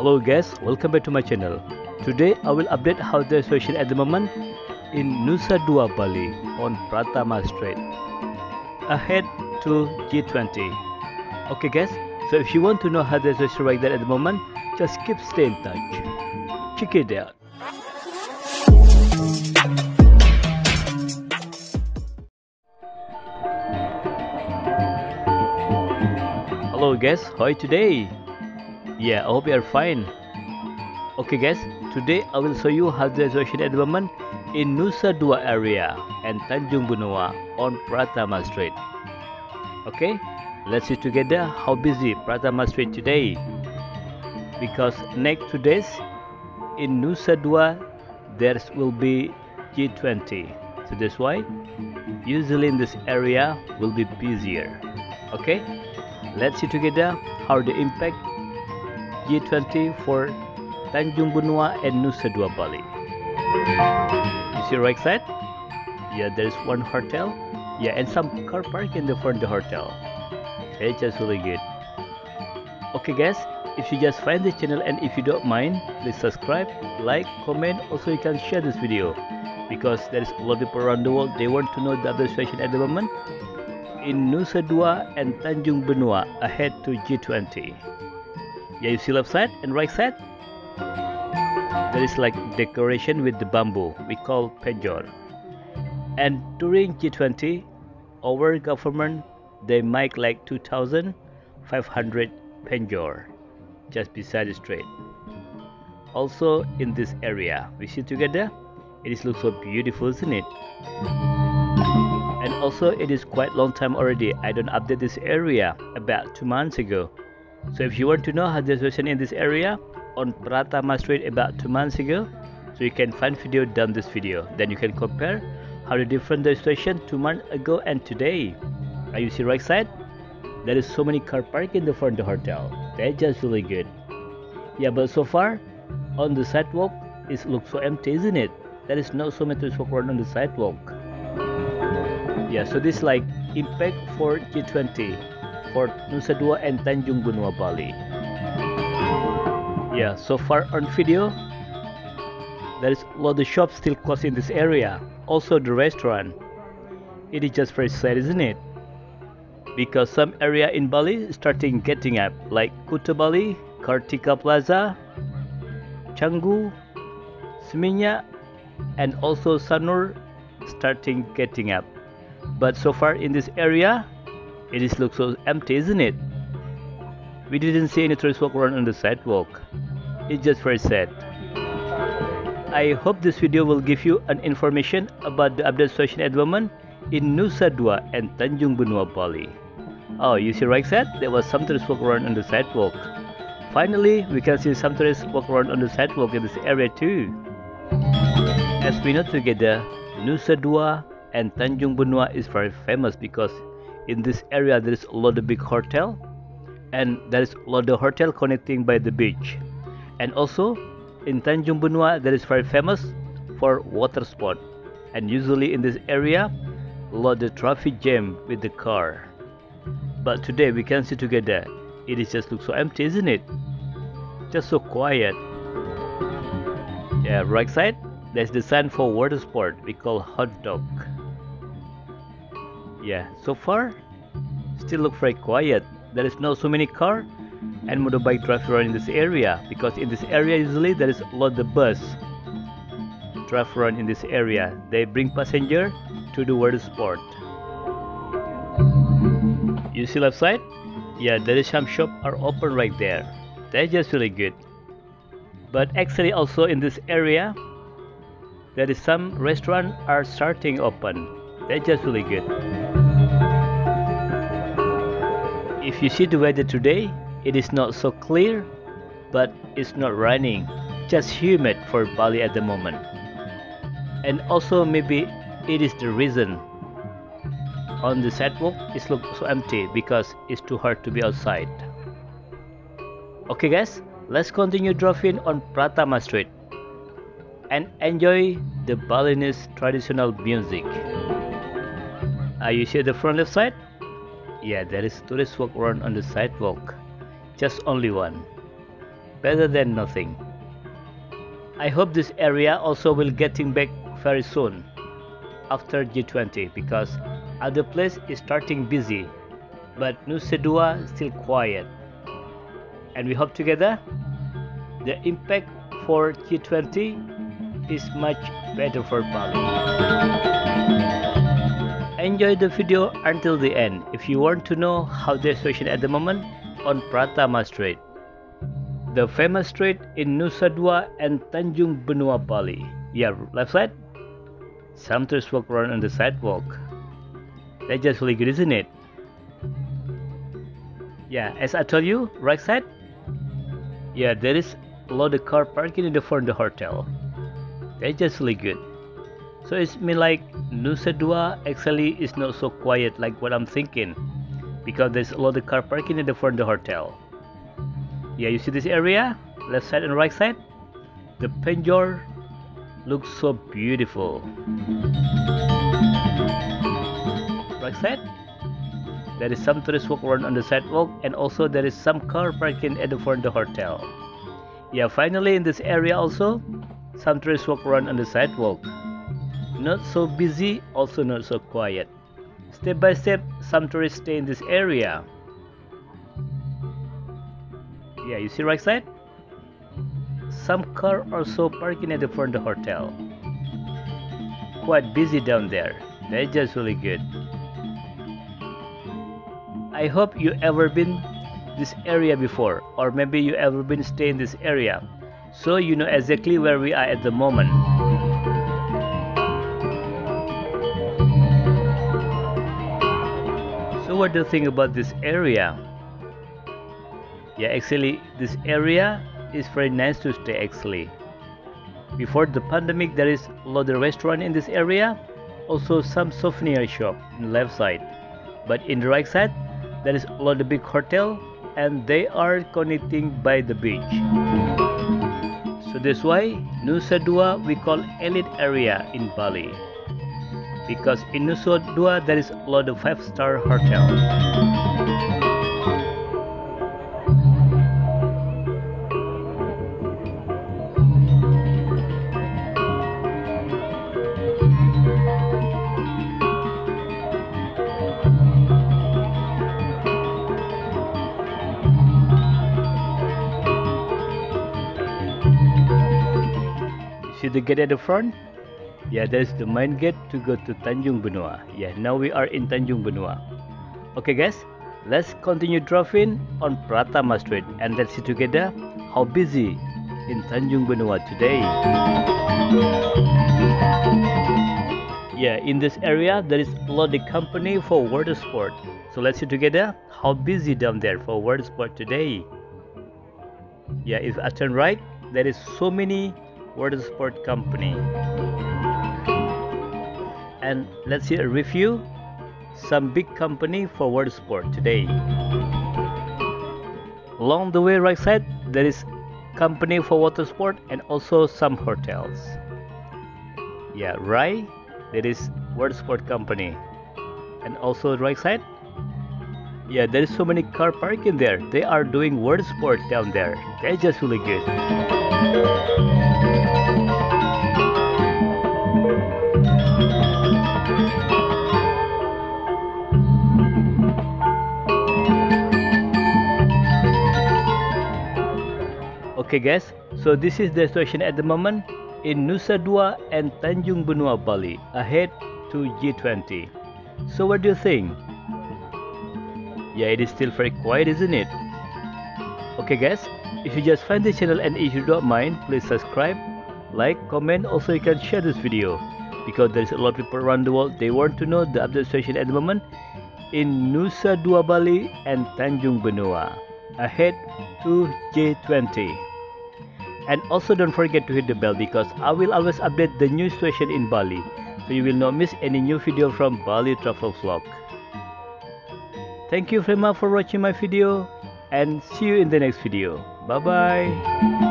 Hello guys, welcome back to my channel. Today I will update how the situation at the moment in Nusa Dua, Bali on Pratama Strait ahead to G20. Okay guys, so if you want to know how the situation like that at the moment, just keep stay in touch. Check it out. Hello guys, how are you today? Yeah, I hope you are fine. Okay guys, today I will show you how the situation at the moment in Nusa Dua area and Tanjung Benoa on Pratama Strait. Okay, let's see together how busy Pratama Strait today. Because next 2 days in Nusa Dua there will be G20. So that's why usually in this area will be busier. Okay, let's see together how the impact G20 for Tanjung Benoa and Nusa Dua, Bali. You see right side? Yeah, there's one hotel. Yeah, and some car park in the front of the hotel. It's just really good. Okay guys, if you just find this channel and if you don't mind, please subscribe, like, comment. Also you can share this video because there is a lot of people around the world, they want to know the other situation at the moment in Nusa Dua and Tanjung Benoa ahead to G20. Yeah, you see left side and right side? There is like decoration with the bamboo, we call penjor. And during G20, our government, they make like 2,500 penjor just beside the strait. Also in this area, we see together, it looks so beautiful, isn't it? And also it is quite long time already, I don't update this area about 2 months ago. So if you want to know how the situation in this area on Pratama Strait about 2 months ago, so you can find video down this video. Then you can compare how the different the situation 2 months ago and today. Are you see right side? There is so many car park in the front of the hotel. That's just really good. Yeah, but so far on the sidewalk it looks so empty, isn't it? There is no so many tourists walk around on the sidewalk. Yeah, so this like impact for G20 for Nusa Dua and Tanjung Benoa, Bali. Yeah, so far on video, there is a lot of shops still closed in this area. Also the restaurant. It is just very sad, isn't it? Because some area in Bali starting getting up, like Kuta Bali, Kartika Plaza, Canggu, Seminyak, and also Sanur starting getting up. But so far in this area, it looks so empty, isn't it? We didn't see any tourists walk around on the sidewalk. It's just very sad. I hope this video will give you an information about the update situation at the moment in Nusa Dua and Tanjung Benoa, Bali. Oh, you see right side? There was some tourists walk around on the sidewalk. Finally, we can see some tourists walk around on the sidewalk in this area too. As we know together, Nusa Dua and Tanjung Benoa is very famous because in this area there is a lot of big hotel and there is a lot of hotel connecting by the beach. And also in Tanjung Benoa there is very famous for water sport, and usually in this area a lot of traffic jam with the car. But today we can see together it just looks so empty, isn't it? Just so quiet. Yeah, right side there's the sign for water sport, we call hot dog. Yeah, so far still look very quiet. There is no so many car and motorbike drive around in this area, because in this area usually there is a lot of bus drive around in this area. They bring passenger to the water sport. You see left side? Yeah, there is some shop are open right there. That's just really good. But actually also in this area there is some restaurant are starting open. That's just really good. If you see the weather today, it is not so clear, but it's not raining, just humid for Bali at the moment. And also maybe it is the reason on the sidewalk it looks so empty because it's too hard to be outside. Okay guys, let's continue driving on Pratama Strait and enjoy the Balinese traditional music. You see the front left side? Yeah, there is tourists walk around on the sidewalk. Just only one. better than nothing. I hope this area also will getting back very soon after G20, because other place is starting busy, but Nusa Dua still quiet. And we hope together the impact for G20 is much better for Bali. Enjoy the video until the end if you want to know how the situation at the moment on Pratama Strait, the famous strait in Nusa Dua and Tanjung Benoa Bali. Yeah, left side. Some tourists walk around on the sidewalk. That's just really good, isn't it? Yeah, as I told you, right side. Yeah, there is a lot of car parking in the front of the hotel. That's just really good. So it's mean like Nusa Dua actually is not so quiet like what I'm thinking, because there's a lot of car parking in the front of the hotel. Yeah, you see this area, left side and right side. The penjor looks so beautiful. Right side, there is some tourists walk around on the sidewalk, and also there is some car parking at the front of the hotel. Yeah, finally in this area also, some tourists walk around on the sidewalk. Not so busy, also not so quiet. Step by step, some tourists stay in this area. Yeah, you see right side? Some car also parking at the front of the hotel. Quite busy down there. That's just really good. I hope you ever been this area before, or maybe you ever been stay in this area, so you know exactly where we are at the moment. So what do you think about this area? Yeah, actually this area is very nice to stay actually. Before the pandemic, there is a lot of restaurant in this area, also some souvenir shop in the left side. But in the right side, there is a lot of big hotel, and they are connecting by the beach. So that's why Nusa Dua we call elite area in Bali, because in Nusa Dua there is a lot of 5-star hotel. See the gate at the front? Yeah, that is the main gate to go to Tanjung Benoa. Yeah, now we are in Tanjung Benoa. Okay guys, let's continue driving on Pratama Strait, and let's see together how busy in Tanjung Benoa today. Yeah, in this area there is a lot of company for water sport. So let's see together how busy down there for water sport today. Yeah, if I turn right, there is so many water sport company. And let's see a review some big company for water sport today. Along the way right side, there is company for water sport and also some hotels. Yeah, right, there is water sport company. And also right side, yeah, there is so many car parking there. They are doing water sport down there. That's just really good. Okay guys, so this is the situation at the moment in Nusa Dua and Tanjung Benoa Bali ahead to G20. So what do you think? Yeah, it is still very quiet, isn't it? Okay guys, if you just find this channel and if you don't mind, please subscribe, like, comment, also you can share this video, because there is a lot of people around the world, they want to know the update situation at the moment in Nusa Dua Bali and Tanjung Benoa ahead to G20. And also don't forget to hit the bell, because I will always update the new situation in Bali, so you will not miss any new video from Bali Travel Vlog. Thank you very much for watching my video, and see you in the next video. Bye bye.